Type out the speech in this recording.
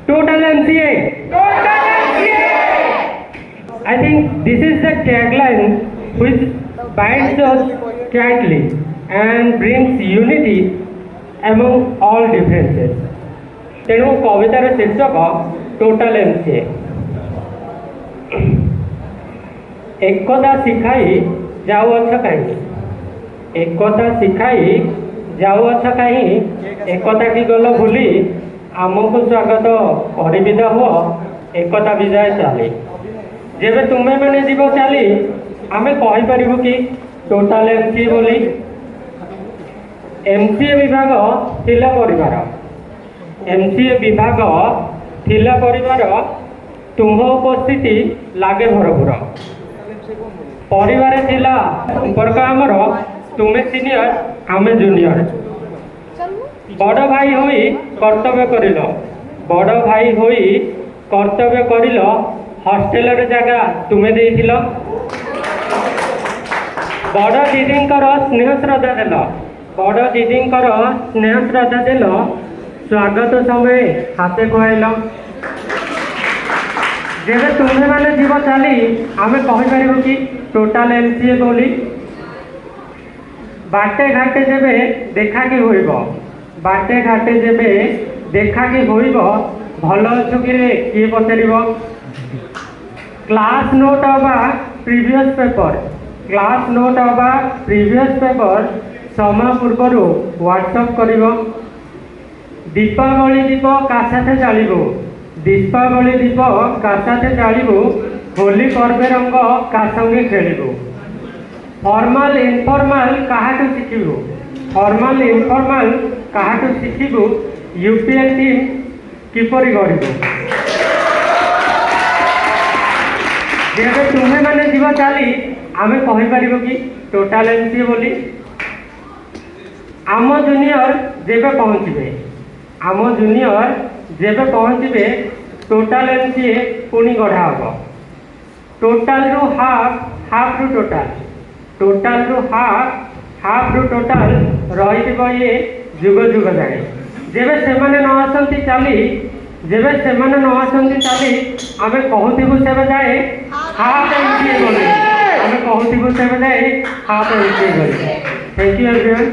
Total MCA. Total MCA. I think this is the tagline which binds us tightly and brings unity among all differences. तेणु कवितार शीर्षक total MCA. एकता शिखाई जाऊअछ कहीं, एकता शिखाई जाऊअछ कहीं, एकता की गल भूली आमको स्वागत कर विदा हुआ एकता विजय चाली। जेबे तुम्हें मैंने जीव चाली आमे कहीपर कि टोटाल एमसीए बोली। एमसीए विभाग थिला परिवार, एमसीए विभाग थिला परिवार, तुम उपस्थिति लागे भरपूर। परिवार थिला संपर्क आमर, तुमे सीनियर आमे जूनियर। बड़ भाई होई कर्तव्य करिल, बड़ भाई होई कर्तव्य करिल, हॉस्टेल जगह तुमे देइथिल। बड़ दीदींकर स्नेह श्रद्धा देल, बड़ दीदींकर स्नेह श्रद्धा देल, स्वागत समय हाथे खुआइल। जेबे तुम्हें मैंने जीव चाली आमे कहीपर कि टोटाल एमसीए बोली। बाटे घाटे जेबे देखा कि होइब, बाटे घाटे जेबे देखा कि होइब, भल अछु कि रे किए पचारिब। क्लास नोट अबा प्रीवियस पेपर, क्लास नोट अबा प्रीवियस पेपर समय पूर्व व्हाट्सअप करिब। दीपावली दीप का साथे जालिबो, दीपावली दीप का साथे जालिबो, होली पर्वे रंग का संगे खेलिबो। फॉर्मल इनफॉर्मल काहाटू शिखिबू, फॉर्मल इनफॉर्मल काहाटू शिखिबू, यूपीएल टीम किपरि गढ़िबू। जेबे तुम्हें मैंने जीव चाली आमे कहीपर कि टोटाल एमसीए बोली। आम जूनियर जेबे पहुँचे, आम जूनियर जेबे पहुँचे, टोटाल एमसीए पुणी गढ़ा हम। टोटाल रु हाफ, हाफ रु टोटाल, टोटाल रु हाफ, हाफ रु टोटाल रही ये जुग जुग जाए। जेबे सेमाने न आसंती चाली, जेबे सेमाने न आसंती चाली, आमे कहूथिबु सेबे जाए हाफ एमसीए बोली, आमे कहूथिबु सेबे जाए हाफ एमसीए बोली। Thank you everyone.